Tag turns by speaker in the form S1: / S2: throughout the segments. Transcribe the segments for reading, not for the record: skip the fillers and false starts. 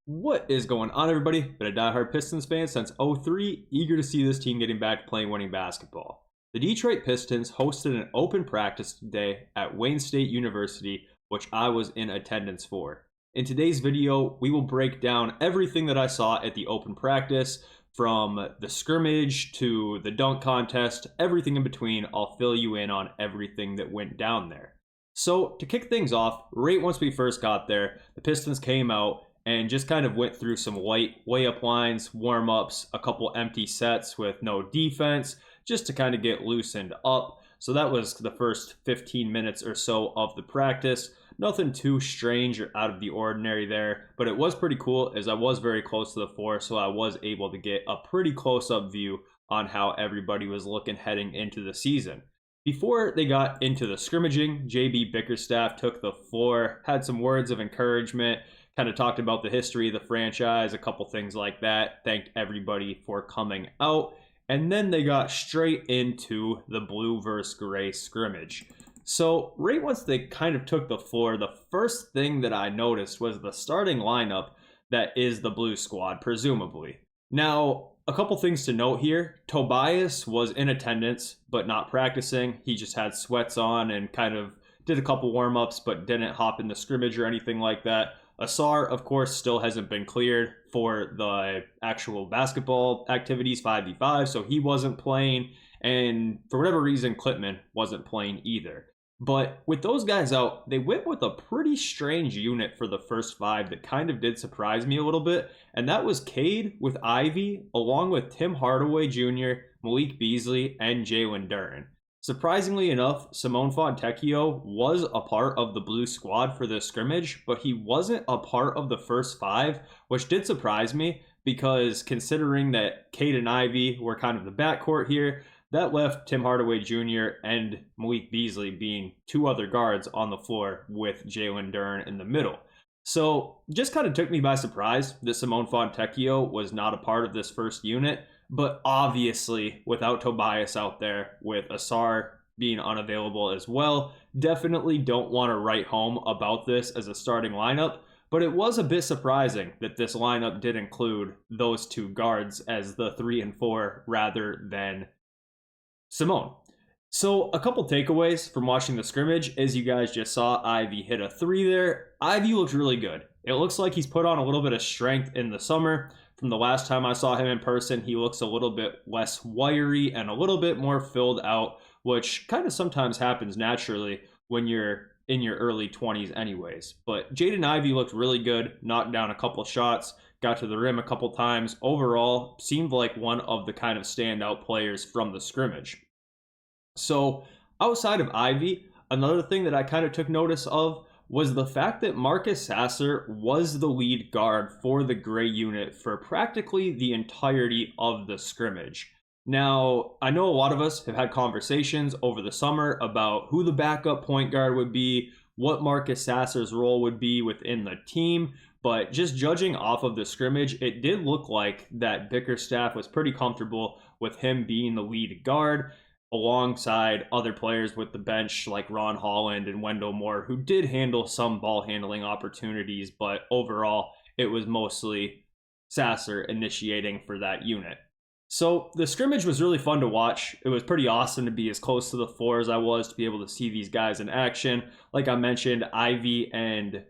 S1: What is going on, everybody? Been a diehard Pistons fan since '03, eager to see this team getting back to playing winning basketball. The Detroit Pistons hosted an open practice today at Wayne State University, which I was in attendance for. In today's video, we will break down everything that I saw at the open practice, from the scrimmage to the dunk contest, everything in between. I'll fill you in on everything that went down there. So, to kick things off, right once we first got there, the Pistons came out and just kind of went through some light layup lines, warm-ups, a couple empty sets with no defense, just to kind of get loosened up. So that was the first 15 minutes or so of the practice. Nothing too strange or out of the ordinary there, but it was pretty cool as I was very close to the floor, so I was able to get a pretty close-up view on how everybody was looking heading into the season. Before they got into the scrimmaging, JB Bickerstaff took the floor, had some words of encouragement, kind of talked about the history of the franchise, a couple things like that, thanked everybody for coming out, and then they got straight into the blue versus gray scrimmage. So right once they kind of took the floor, the first thing that I noticed was the starting lineup that is the blue squad, presumably. Now, a couple things to note here. Tobias was in attendance, but not practicing. He just had sweats on and kind of did a couple warm-ups, but didn't hop in the scrimmage or anything like that. Sasser, of course, still hasn't been cleared for the actual basketball activities, 5v5, so he wasn't playing. And for whatever reason, Klitman wasn't playing either. But with those guys out, they went with a pretty strange unit for the first five that kind of did surprise me a little bit. And that was Cade with Ivy, along with Tim Hardaway Jr., Malik Beasley, and Jalen Duren. Surprisingly enough, Simone Fontecchio was a part of the blue squad for this scrimmage, but he wasn't a part of the first five, which did surprise me because considering that Cade and Ivy were kind of the backcourt here, that left Tim Hardaway Jr. and Malik Beasley being two other guards on the floor with Jalen Duren in the middle. So just kind of took me by surprise that Simone Fontecchio was not a part of this first unit. But obviously, without Tobias out there, with Sasser being unavailable as well, definitely don't want to write home about this as a starting lineup. But it was a bit surprising that this lineup did include those two guards as the 3 and 4 rather than Simone. So a couple takeaways from watching the scrimmage. As you guys just saw, Ivy hit a 3 there. Ivy looks really good. It looks like he's put on a little bit of strength in the summer. From the last time I saw him in person, he looks a little bit less wiry and a little bit more filled out, which kind of sometimes happens naturally when you're in your early 20s anyways. But Jaden Ivy looked really good, knocked down a couple shots, got to the rim a couple times. Overall, seemed like one of the kind of standout players from the scrimmage. So outside of Ivy, another thing that I kind of took notice of was the fact that Marcus Sasser was the lead guard for the gray unit for practically the entirety of the scrimmage. Now, I know a lot of us have had conversations over the summer about who the backup point guard would be, what Marcus Sasser's role would be within the team, but just judging off of the scrimmage, it did look like that Bickerstaff was pretty comfortable with him being the lead guard, alongside other players with the bench like Ron Holland and Wendell Moore, who did handle some ball handling opportunities, but overall it was mostly Sasser initiating for that unit. So the scrimmage was really fun to watch. It was pretty awesome to be as close to the floor as I was to be able to see these guys in action. Like I mentioned, Ivy and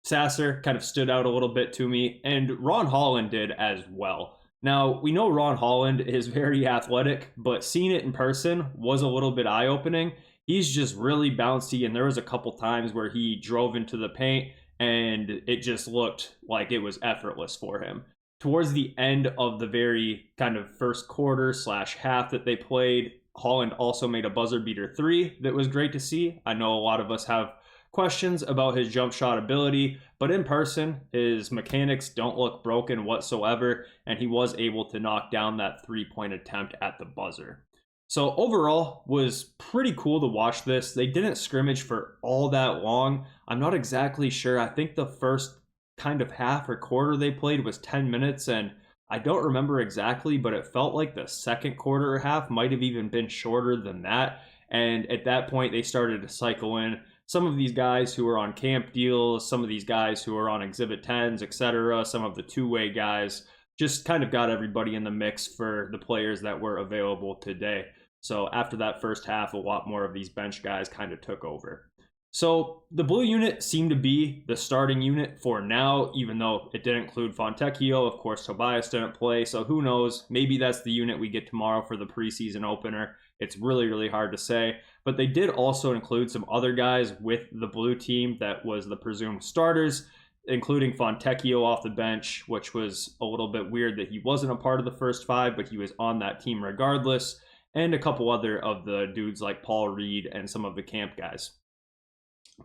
S1: Sasser kind of stood out a little bit to me, and Ron Holland did as well. Now, we know Ron Holland is very athletic, but seeing it in person was a little bit eye-opening. He's just really bouncy, and there was a couple times where he drove into the paint, and it just looked like it was effortless for him. Towards the end of the very kind of first quarter / half that they played, Holland also made a buzzer beater 3 that was great to see. I know a lot of us have questions about his jump shot ability, but in person, his mechanics don't look broken whatsoever, and he was able to knock down that 3-point attempt at the buzzer. So overall, was pretty cool to watch this. They didn't scrimmage for all that long. I'm not exactly sure. I think the first kind of half or quarter they played was 10 minutes, and I don't remember exactly, but it felt like the second quarter or half might have even been shorter than that. And at that point, they started to cycle in some of these guys who are on camp deals, some of these guys who are on Exhibit 10s, etc., some of the two-way guys, just kind of got everybody in the mix for the players that were available today. So after that first half, a lot more of these bench guys kind of took over. So the blue unit seemed to be the starting unit for now, even though it didn't include Fontecchio. Of course, Tobias didn't play, so who knows? Maybe that's the unit we get tomorrow for the preseason opener. It's really, really hard to say. But they did also include some other guys with the blue team that was the presumed starters, including Fontecchio off the bench, which was a little bit weird that he wasn't a part of the first five, but he was on that team regardless, and a couple other of the dudes like Paul Reed and some of the camp guys.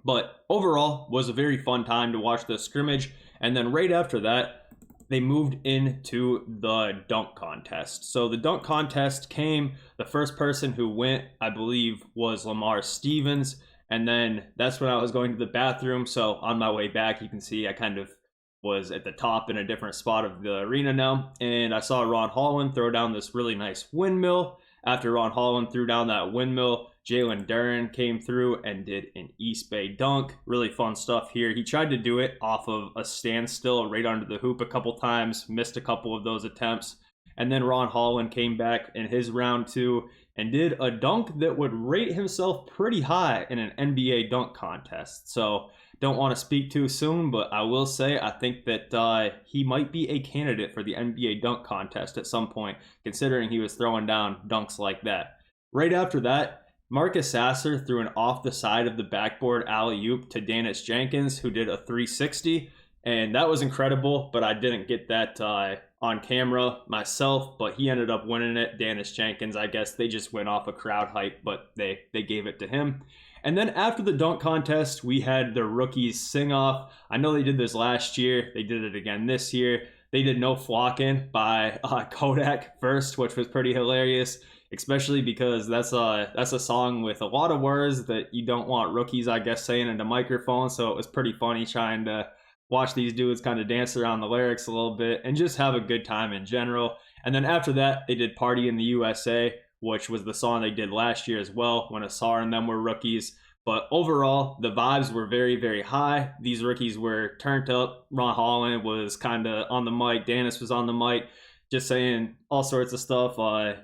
S1: But overall, was a very fun time to watch the scrimmage. And then right after that, they moved into the dunk contest. So the dunk contest came, the first person who went, I believe, was Lamar Stevens. And then that's when I was going to the bathroom. So on my way back, you can see I kind of was at the top in a different spot of the arena now. And I saw Ron Holland throw down this really nice windmill. After Ron Holland threw down that windmill, Jalen Duren came through and did an East Bay dunk. Really fun stuff here. He tried to do it off of a standstill right under the hoop a couple times, missed a couple of those attempts. And then Ron Holland came back in his round two and did a dunk that would rate himself pretty high in an NBA dunk contest. So don't want to speak too soon, but I will say I think that he might be a candidate for the NBA dunk contest at some point, considering he was throwing down dunks like that. Right after that, Marcus Sasser threw an off the side of the backboard alley-oop to Dennis Jenkins, who did a 360, and that was incredible, but I didn't get that on camera myself, but he ended up winning it. Dennis Jenkins, I guess they just went off a crowd hype, but they gave it to him. And then after the dunk contest, we had the rookies sing off. I know they did this last year. They did it again this year. They did No Flockin' by Kodak first, which was pretty hilarious, especially because that's a song with a lot of words that you don't want rookies, I guess, saying into microphones. So it was pretty funny trying to watch these dudes kind of dance around the lyrics a little bit and just have a good time in general. And then after that, they did Party in the USA, which was the song they did last year as well when Asar and them were rookies. But overall, the vibes were very, very high. These rookies were turned up. Ron Holland was kind of on the mic. Dennis was on the mic, just saying all sorts of stuff.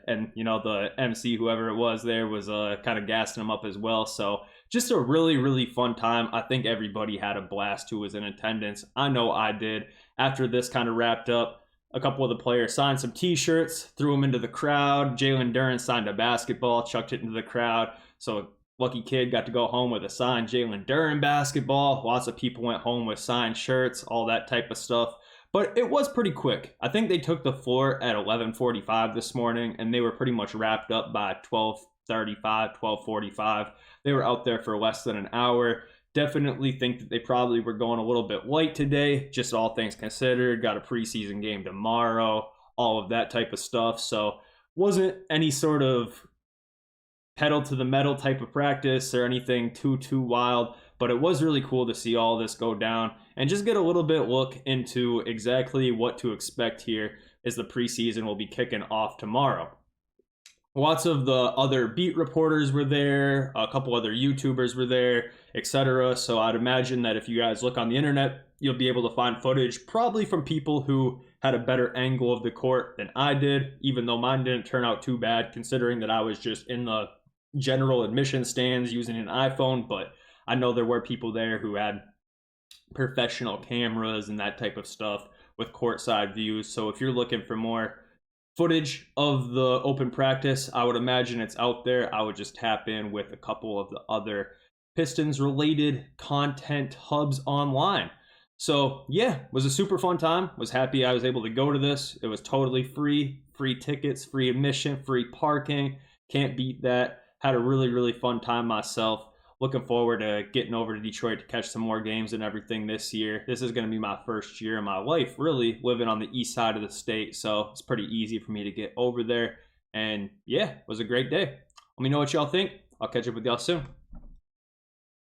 S1: And, you know, the MC, whoever it was there, was kind of gassing them up as well. So just a really, really fun time. I think everybody had a blast who was in attendance. I know I did. After this kind of wrapped up, a couple of the players signed some t-shirts, threw them into the crowd. Jalen Duren signed a basketball, chucked it into the crowd. So lucky kid got to go home with a signed Jalen Duren basketball. Lots of people went home with signed shirts, all that type of stuff. But it was pretty quick. I think they took the floor at 11:45 this morning, and they were pretty much wrapped up by 12:35, 12:45. They were out there for less than an hour. Definitely think that they probably were going a little bit light today, just all things considered. Got a preseason game tomorrow, all of that type of stuff. So wasn't any sort of pedal to the metal type of practice or anything too wild, but it was really cool to see all this go down and just get a little bit look into exactly what to expect here as the preseason will be kicking off tomorrow. Lots of the other beat reporters were there, a couple other YouTubers were there, etc. So I'd imagine that if you guys look on the internet, you'll be able to find footage probably from people who had a better angle of the court than I did, even though mine didn't turn out too bad considering that I was just in the general admission stands using an iPhone. But I know there were people there who had professional cameras and that type of stuff with courtside views. So if you're looking for more footage of the open practice, I would imagine it's out there. I would just tap in with a couple of the other Pistons related content hubs online. So yeah, was a super fun time. Was happy I was able to go to this. It was totally free tickets, free admission, free parking. Can't beat that. Had a really, really fun time myself. Looking forward to getting over to Detroit to catch some more games and everything this year. This is going to be my first year in my life, really, living on the east side of the state. So it's pretty easy for me to get over there. And yeah, it was a great day. Let me know what y'all think. I'll catch up with y'all soon.